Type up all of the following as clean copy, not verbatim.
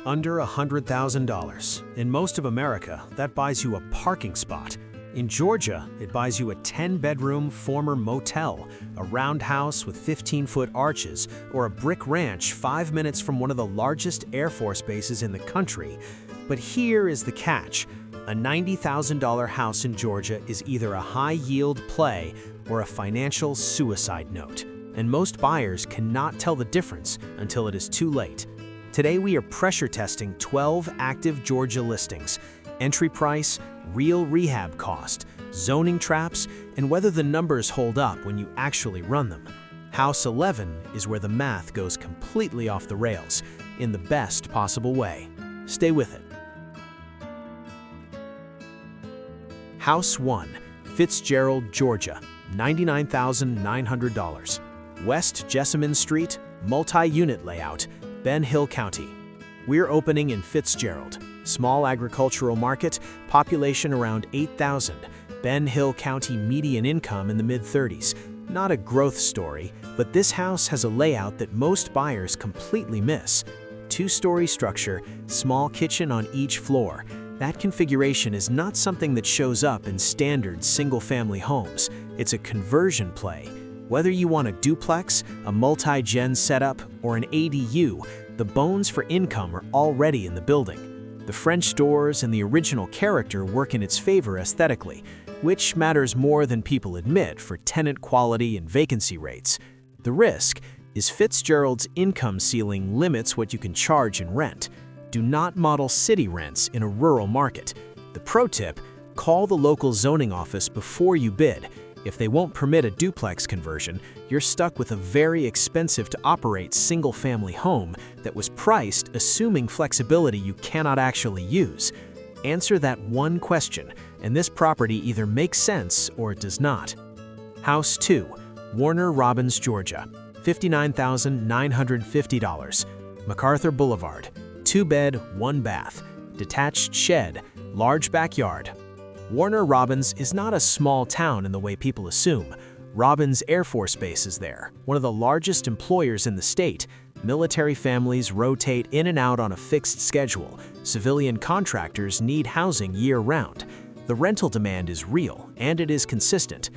Under $100,000. In most of America, that buys you a parking spot. In Georgia, it buys you a 10-bedroom former motel, a roundhouse with 15-foot arches, or a brick ranch 5 minutes from one of the largest Air Force bases in the country. But here is the catch. A $90,000 house in Georgia is either a high-yield play or a financial suicide note. And most buyers cannot tell the difference until it is too late. Today we are pressure testing 12 active Georgia listings, entry price, real rehab cost, zoning traps, and whether the numbers hold up when you actually run them. House 11 is where the math goes completely off the rails, in the best possible way. Stay with it. House 1, Fitzgerald, Georgia, $99,900. West Jessamine Street, multi-unit layout, Ben Hill County. We're opening in Fitzgerald, small agricultural market, population around 8,000, Ben Hill County median income in the mid-30s. Not a growth story, but this house has a layout that most buyers completely miss. Two-story structure, small kitchen on each floor. That configuration is not something that shows up in standard single-family homes. It's a conversion play. Whether you want a duplex, a multi-gen setup, or an ADU, the bones for income are already in the building. The French doors and the original character work in its favor aesthetically, which matters more than people admit for tenant quality and vacancy rates. The risk is Fitzgerald's income ceiling limits what you can charge in rent. Do not model city rents in a rural market. The pro tip, call the local zoning office before you bid. If they won't permit a duplex conversion, you're stuck with a very expensive-to-operate single-family home that was priced assuming flexibility you cannot actually use. Answer that one question, and this property either makes sense or it does not. House 2, Warner, Robbins, Georgia, $59,950. MacArthur Boulevard, 2-bed, 1-bath, detached shed, large backyard. Warner Robbins is not a small town in the way people assume. Robbins Air Force Base is there, one of the largest employers in the state. Military families rotate in and out on a fixed schedule. Civilian contractors need housing year-round. The rental demand is real, and it is consistent.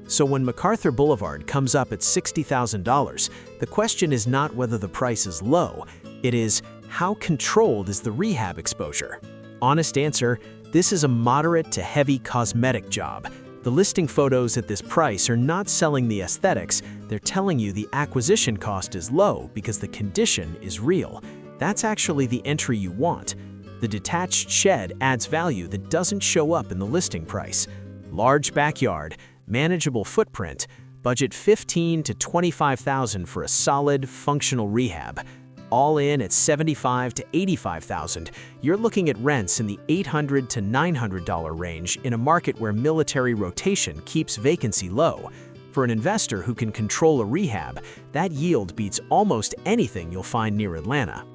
So when MacArthur Boulevard comes up at $60,000, the question is not whether the price is low. It is, how controlled is the rehab exposure? Honest answer, this is a moderate to heavy cosmetic job. The listing photos at this price are not selling the aesthetics, they're telling you the acquisition cost is low because the condition is real. That's actually the entry you want. The detached shed adds value that doesn't show up in the listing price. Large backyard, manageable footprint, budget $15,000 to $25,000 for a solid, functional rehab. All in at $75,000 to $85,000, you're looking at rents in the $800 to $900 range in a market where military rotation keeps vacancy low. For an investor who can control a rehab, that yield beats almost anything you'll find near Atlanta.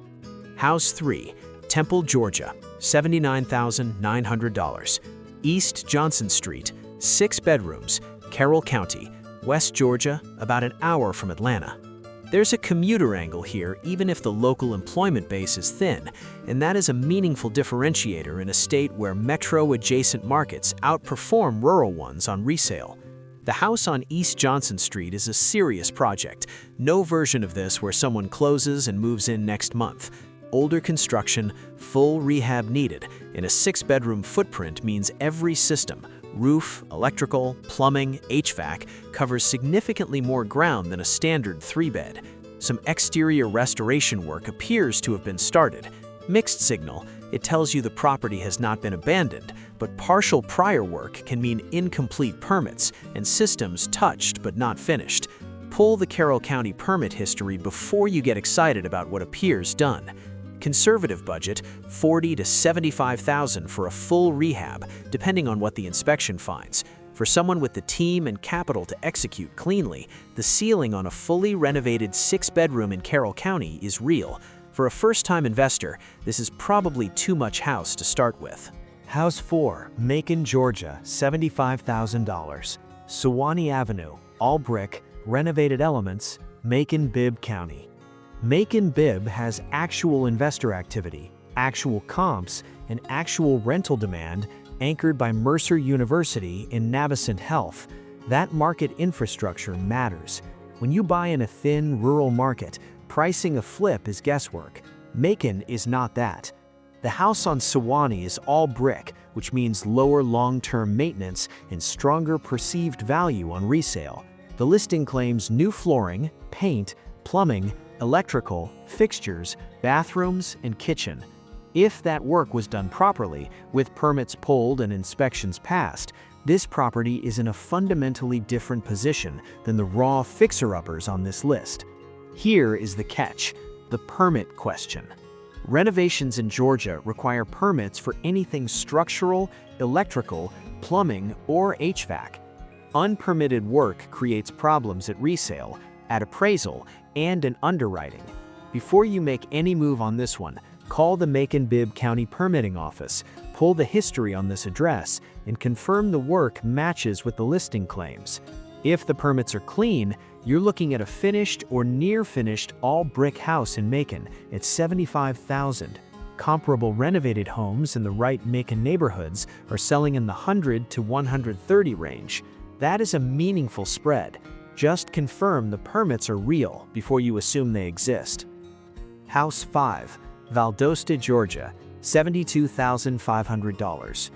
House 3, Temple, Georgia, $79,900. East Johnson Street, 6 bedrooms, Carroll County, West Georgia, about an hour from Atlanta. There's a commuter angle here even if the local employment base is thin, and that is a meaningful differentiator in a state where metro-adjacent markets outperform rural ones on resale. The house on East Johnson Street is a serious project. No version of this where someone closes and moves in next month. Older construction, full rehab needed, and a 6-bedroom footprint means every system, roof, electrical, plumbing, HVAC, covers significantly more ground than a standard 3-bed. Some exterior restoration work appears to have been started. Mixed signal, it tells you the property has not been abandoned, but partial prior work can mean incomplete permits and systems touched but not finished. Pull the Carroll County permit history before you get excited about what appears done. Conservative budget, $40,000 to $75,000 for a full rehab, depending on what the inspection finds. For someone with the team and capital to execute cleanly, the ceiling on a fully renovated 6-bedroom in Carroll County is real. For a first-time investor, this is probably too much house to start with. House 4, Macon, Georgia, $75,000. Sewanee Avenue, all brick, renovated elements, Macon, Bibb County. Macon Bibb has actual investor activity. actual comps, and actual rental demand anchored by Mercer University and Navicent Health. That market infrastructure matters. When you buy in a thin, rural market, pricing a flip is guesswork. Macon is not that. The house on Sewanee is all brick, which means lower long-term maintenance and stronger perceived value on resale. The listing claims new flooring, paint, plumbing, electrical, fixtures, bathrooms, and kitchen. If that work was done properly, with permits pulled and inspections passed, this property is in a fundamentally different position than the raw fixer-uppers on this list. Here is the catch: the permit question. Renovations in Georgia require permits for anything structural, electrical, plumbing, or HVAC. Unpermitted work creates problems at resale, at appraisal, and in underwriting. Before you make any move on this one, call the Macon-Bibb County Permitting Office, pull the history on this address, and confirm the work matches with the listing claims. If the permits are clean, you're looking at a finished or near-finished all-brick house in Macon at $75,000. Comparable renovated homes in the right Macon neighborhoods are selling in the $100 to $130 range. That is a meaningful spread. Just confirm the permits are real before you assume they exist. House 5, Valdosta, Georgia, $72,500.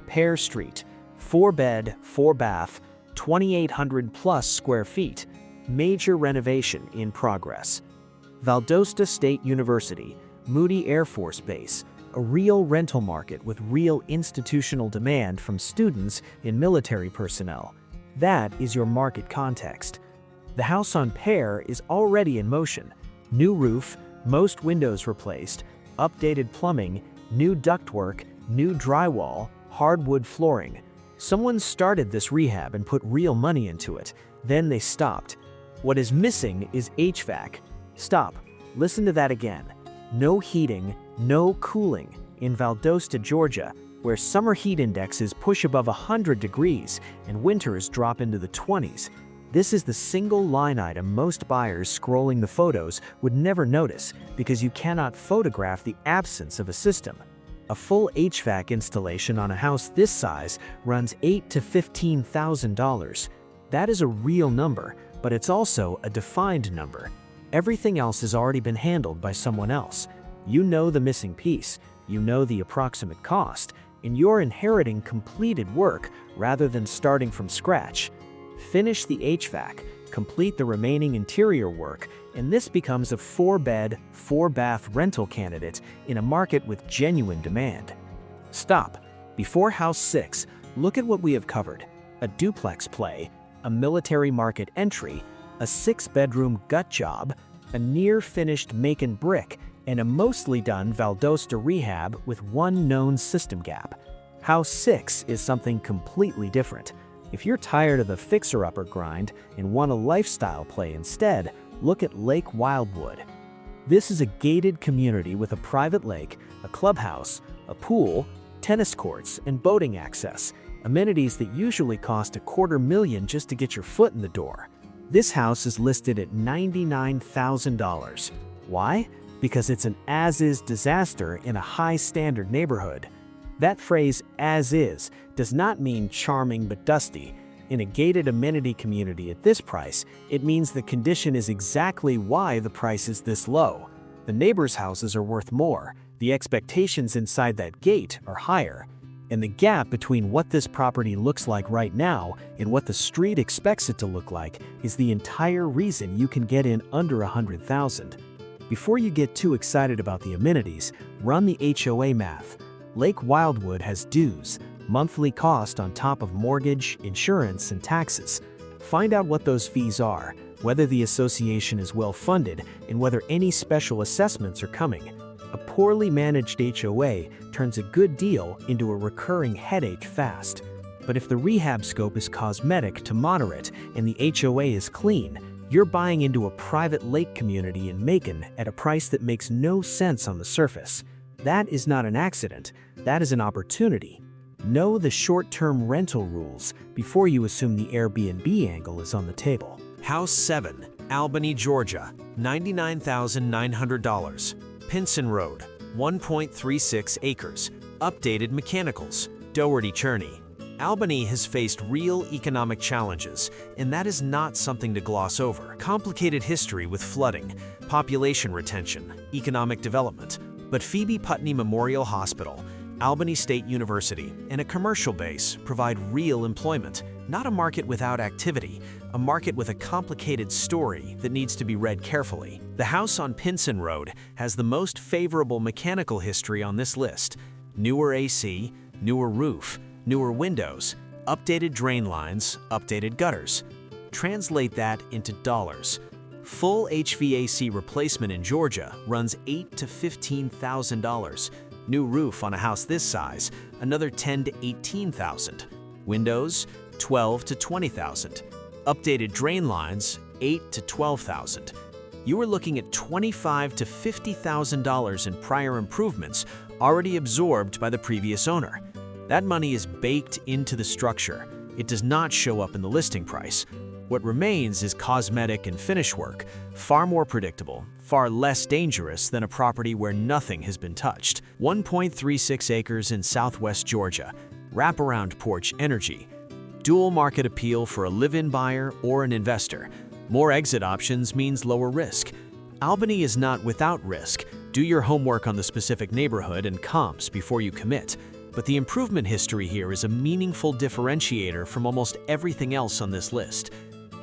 Pear Street, 4-bed, 4-bath, 2,800 plus square feet. Major renovation in progress. Valdosta State University, Moody Air Force Base, a real rental market with real institutional demand from students and military personnel. That is your market context. The house on Pear is already in motion. New roof, most windows replaced, updated plumbing, new ductwork, new drywall, hardwood flooring. Someone started this rehab and put real money into it. Then they stopped. What is missing is HVAC. Stop. Listen to that again. No heating, no cooling in Valdosta, Georgia, where summer heat indexes push above 100 degrees and winters drop into the 20s. This is the single line item most buyers scrolling the photos would never notice because you cannot photograph the absence of a system. A full HVAC installation on a house this size runs $8,000 to $15,000. That is a real number, but it's also a defined number. Everything else has already been handled by someone else. You know the missing piece, you know the approximate cost, and you're inheriting completed work rather than starting from scratch. Finish the HVAC, complete the remaining interior work, and this becomes a 4-bed, 4-bath rental candidate in a market with genuine demand. Stop. Before House 6, look at what we have covered: a duplex play, a military market entry, a 6-bedroom gut job, a near-finished Macon brick, and a mostly done Valdosta rehab with one known system gap. House 6 is something completely different. If you're tired of the fixer-upper grind and want a lifestyle play instead, look at Lake Wildwood. This is a gated community with a private lake, a clubhouse, a pool, tennis courts, and boating access. Amenities that usually cost $250,000 just to get your foot in the door. This house is listed at $99,000. Why? Because it's an as-is disaster in a high-standard neighborhood. That phrase, as is, does not mean charming but dusty. In a gated amenity community at this price, it means the condition is exactly why the price is this low. The neighbors' houses are worth more. The expectations inside that gate are higher. And the gap between what this property looks like right now and what the street expects it to look like is the entire reason you can get in under $100,000. Before you get too excited about the amenities, run the HOA math. Lake Wildwood has dues, monthly cost on top of mortgage, insurance, and taxes. Find out what those fees are, whether the association is well funded, and whether any special assessments are coming. A poorly managed HOA turns a good deal into a recurring headache fast. But if the rehab scope is cosmetic to moderate and the HOA is clean, you're buying into a private lake community in Macon at a price that makes no sense on the surface. That is not an accident, that is an opportunity. Know the short-term rental rules before you assume the Airbnb angle is on the table. House 7, Albany, Georgia, $99,900. Pinson Road, 1.36 acres, updated mechanicals, Doherty Churney. Albany has faced real economic challenges, and that is not something to gloss over. Complicated history with flooding, population retention, economic development. But Phoebe Putney Memorial Hospital, Albany State University, and a commercial base provide real employment, not a market without activity, a market with a complicated story that needs to be read carefully. The house on Pinson Road has the most favorable mechanical history on this list. Newer AC, newer roof, newer windows, updated drain lines, updated gutters. Translate that into dollars. Full HVAC replacement in Georgia runs $8,000 to $15,000. New roof on a house this size, another $10,000 to $18,000. Windows, $12,000 to $20,000. Updated drain lines, $8,000 to $12,000. You are looking at $25,000 to $50,000 in prior improvements already absorbed by the previous owner. That money is baked into the structure. It does not show up in the listing price. What remains is cosmetic and finish work, far more predictable, far less dangerous than a property where nothing has been touched. 1.36 acres in southwest Georgia, wraparound porch energy, dual market appeal for a live-in buyer or an investor. More exit options means lower risk. Albany is not without risk. Do your homework on the specific neighborhood and comps before you commit. But the improvement history here is a meaningful differentiator from almost everything else on this list.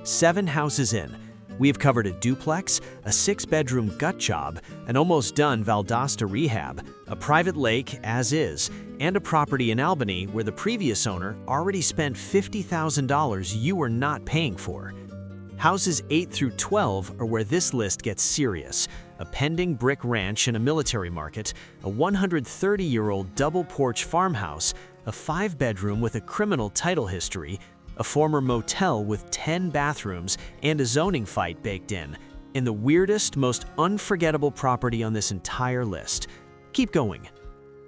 7 houses in, we have covered a duplex, a 6-bedroom gut job, an almost done Valdosta rehab, a private lake as is, and a property in Albany where the previous owner already spent $50,000 you were not paying for. Houses 8 through 12 are where this list gets serious. A pending brick ranch in a military market, a 130-year-old double-porch farmhouse, a 5-bedroom with a criminal title history, a former motel with 10 bathrooms and a zoning fight baked in, and the weirdest, most unforgettable property on this entire list. Keep going.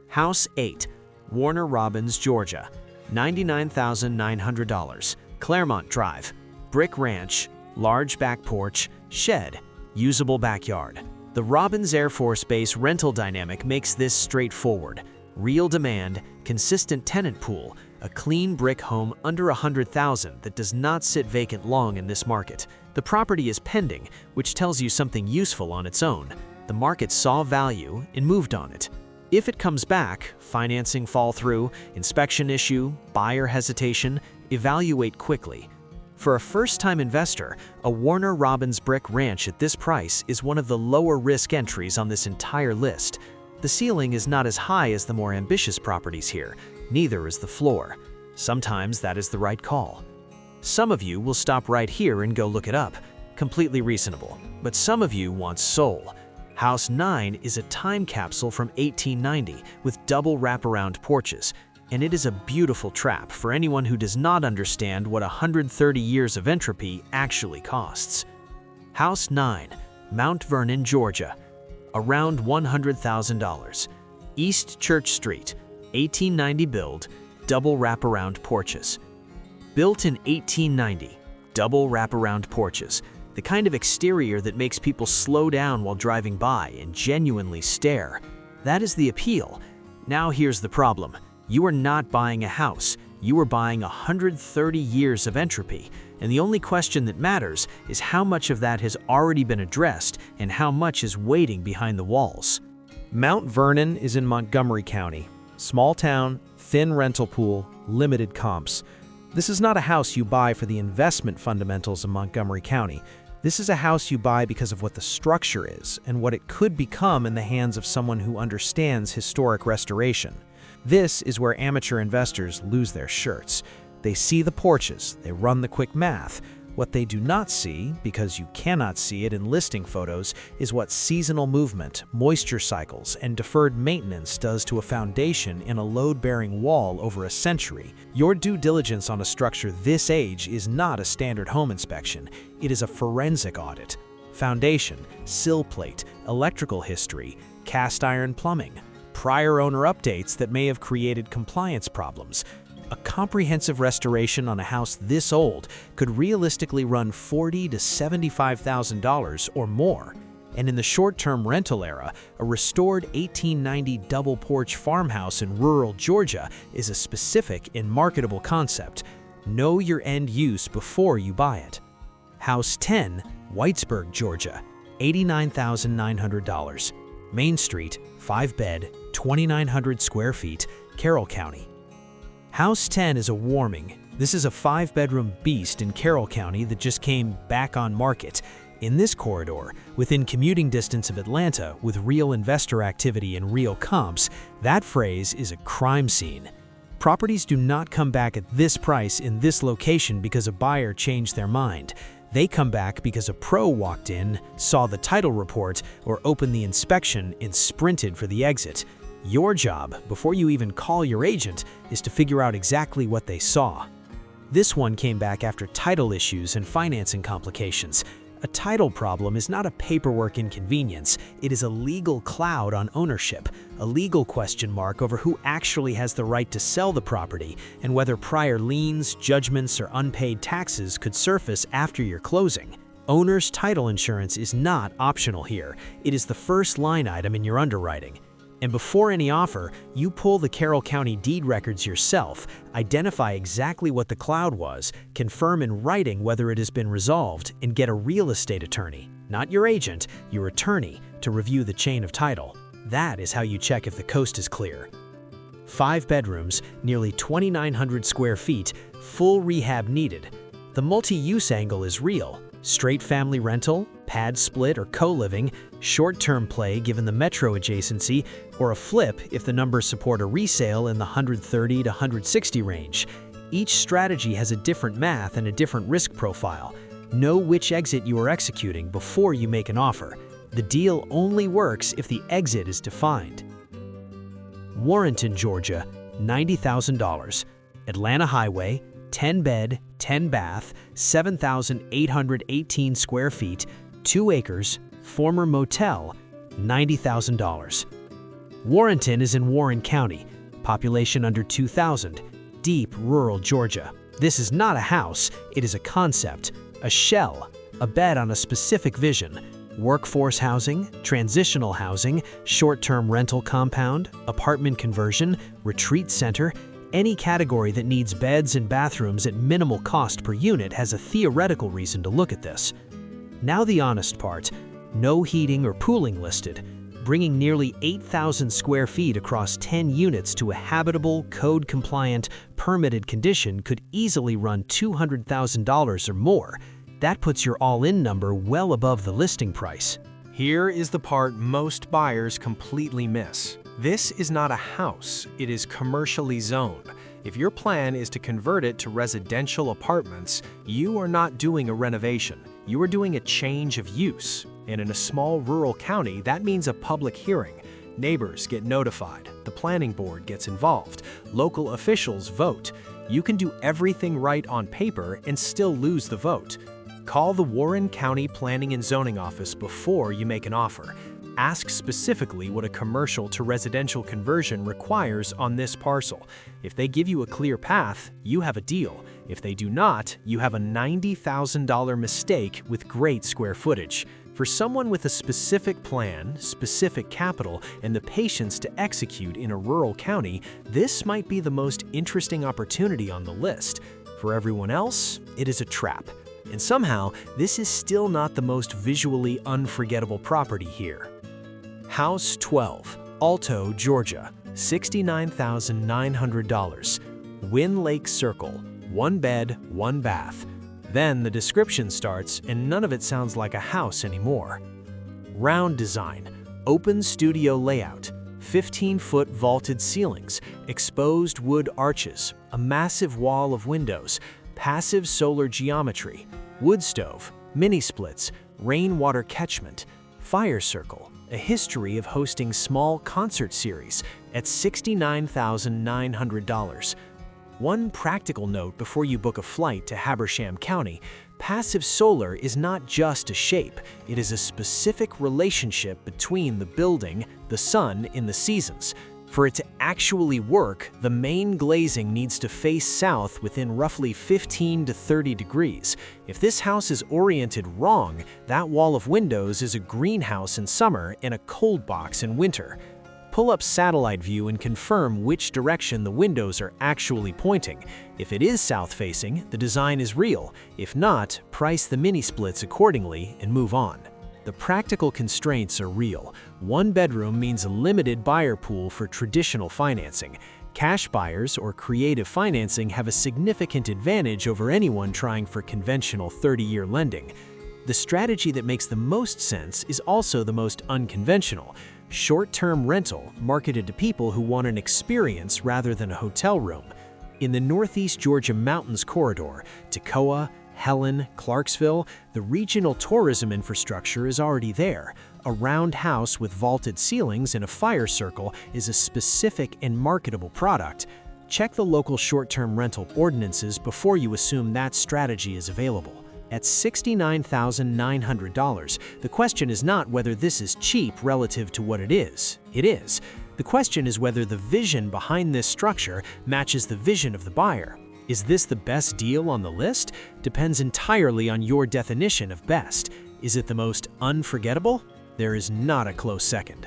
House 8, Warner Robbins, Georgia, $99,900, Claremont Drive, brick ranch, large back porch, shed, usable backyard. The Robbins Air Force Base rental dynamic makes this straightforward. Real demand, consistent tenant pool, a clean brick home under $100,000 that does not sit vacant long in this market. The property is pending, which tells you something useful on its own. The market saw value and moved on it. If it comes back, financing fall through, inspection issue, buyer hesitation, evaluate quickly. For a first-time investor, a Warner Robbins brick ranch at this price is one of the lower risk entries on this entire list. The ceiling is not as high as the more ambitious properties here, neither is the floor. Sometimes that is the right call. Some of you will stop right here and go look it up. Completely reasonable. But some of you want soul. House 9 is a time capsule from 1890 with double wraparound porches, and it is a beautiful trap for anyone who does not understand what 130 years of entropy actually costs. House 9, Mount Vernon, Georgia, around $100,000. East Church Street, 1890 build, double wraparound porches. Built in 1890, double wraparound porches, the kind of exterior that makes people slow down while driving by and genuinely stare. That is the appeal. Now here's the problem. You are not buying a house, you are buying 130 years of entropy, and the only question that matters is how much of that has already been addressed and how much is waiting behind the walls. Mount Vernon is in Montgomery County. Small town, thin rental pool, limited comps. This is not a house you buy for the investment fundamentals of Montgomery County. This is a house you buy because of what the structure is and what it could become in the hands of someone who understands historic restoration. This is where amateur investors lose their shirts. They see the porches, they run the quick math. What they do not see, because you cannot see it in listing photos, is what seasonal movement, moisture cycles, and deferred maintenance does to a foundation in a load-bearing wall over a century. Your due diligence on a structure this age is not a standard home inspection. It is a forensic audit. Foundation, sill plate, electrical history, cast iron plumbing, prior owner updates that may have created compliance problems. A comprehensive restoration on a house this old could realistically run $40,000 to $75,000 or more. And in the short-term rental era, a restored 1890 double-porch farmhouse in rural Georgia is a specific and marketable concept. Know your end use before you buy it. House 10, Whitesburg, Georgia, $89,900. Main Street, 5-bed, 2,900 square feet, Carroll County. House 10 is a warming. This is a 5-bedroom beast in Carroll County that just came back on market. In this corridor, within commuting distance of Atlanta, with real investor activity and real comps, that phrase is a crime scene. Properties do not come back at this price in this location because a buyer changed their mind. They come back because a pro walked in, saw the title report, or opened the inspection and sprinted for the exit. Your job, before you even call your agent, is to figure out exactly what they saw. This one came back after title issues and financing complications. A title problem is not a paperwork inconvenience, it is a legal cloud on ownership, a legal question mark over who actually has the right to sell the property, and whether prior liens, judgments, or unpaid taxes could surface after your closing. Owner's title insurance is not optional here, it is the first line item in your underwriting. And before any offer, you pull the Carroll County deed records yourself, identify exactly what the cloud was, confirm in writing whether it has been resolved, and get a real estate attorney, not your agent, your attorney, to review the chain of title. That is how you check if the coast is clear. 5 bedrooms, nearly 2,900 square feet, full rehab needed. The multi-use angle is real. Straight family rental, pad split or co-living, short-term play given the metro adjacency, or a flip if the numbers support a resale in the 130 to 160 range. Each strategy has a different math and a different risk profile. Know which exit you are executing before you make an offer. The deal only works if the exit is defined. Warrenton, Georgia, $90,000. Atlanta Highway, 10-bed, 10-bath, 7,818 square feet, 2 acres, former motel, $90,000. Warrenton is in Warren County, population under 2,000, deep rural Georgia. This is not a house, it is a concept, a shell, a bed on a specific vision. Workforce housing, transitional housing, short-term rental compound, apartment conversion, retreat center. Any category that needs beds and bathrooms at minimal cost per unit has a theoretical reason to look at this. Now the honest part, no heating or cooling listed. Bringing nearly 8,000 square feet across 10 units to a habitable, code-compliant, permitted condition could easily run $200,000 or more. That puts your all-in number well above the listing price. Here is the part most buyers completely miss. This is not a house, it is commercially zoned. If your plan is to convert it to residential apartments, you are not doing a renovation. You are doing a change of use. And in a small rural county, that means a public hearing. Neighbors get notified, the planning board gets involved, local officials vote. You can do everything right on paper and still lose the vote. Call the Warren County Planning and Zoning Office before you make an offer. Ask specifically what a commercial to residential conversion requires on this parcel. If they give you a clear path, you have a deal. If they do not, you have a $90,000 mistake with great square footage. For someone with a specific plan, specific capital, and the patience to execute in a rural county, this might be the most interesting opportunity on the list. For everyone else, it is a trap. And somehow, this is still not the most visually unforgettable property here. House 12, Alto, Georgia, $69,900. Wynn Lake Circle, 1 bed, 1 bath. Then the description starts and none of it sounds like a house anymore. Round design, open studio layout, 15-foot vaulted ceilings, exposed wood arches, a massive wall of windows, passive solar geometry, wood stove, mini splits, rainwater catchment, fire circle, a history of hosting small concert series at $69,900. One practical note before you book a flight to Habersham County, passive solar is not just a shape, it is a specific relationship between the building, the sun in the seasons. For it to actually work, the main glazing needs to face south within roughly 15 to 30 degrees. If this house is oriented wrong, that wall of windows is a greenhouse in summer and a cold box in winter. Pull up satellite view and confirm which direction the windows are actually pointing. If it is south-facing, the design is real. If not, price the mini-splits accordingly and move on. The practical constraints are real. One bedroom means a limited buyer pool for traditional financing. Cash buyers or creative financing have a significant advantage over anyone trying for conventional 30-year lending. The strategy that makes the most sense is also the most unconventional. Short-term rental, marketed to people who want an experience rather than a hotel room. In the Northeast Georgia Mountains corridor, Toccoa, Helen, Clarksville, the regional tourism infrastructure is already there. A round house with vaulted ceilings and a fire circle is a specific and marketable product. Check the local short-term rental ordinances before you assume that strategy is available. At $69,900, the question is not whether this is cheap relative to what it is. It is. The question is whether the vision behind this structure matches the vision of the buyer. Is this the best deal on the list? Depends entirely on your definition of best. Is it the most unforgettable? There is not a close second.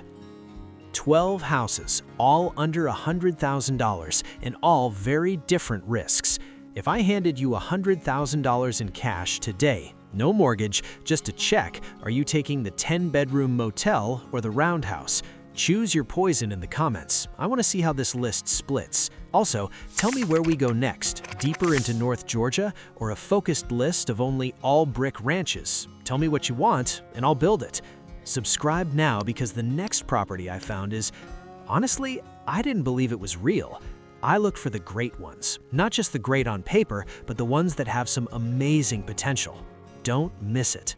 12 houses, all under $100,000, and all very different risks. If I handed you $100,000 in cash today, no mortgage, just a check, are you taking the 10-bedroom motel or the roundhouse? Choose your poison in the comments. I want to see how this list splits. Also, tell me where we go next, deeper into North Georgia or a focused list of only all-brick ranches. Tell me what you want, and I'll build it. Subscribe now because the next property I found is, honestly, I didn't believe it was real. I look for the great ones, not just the great on paper, but the ones that have some amazing potential. Don't miss it.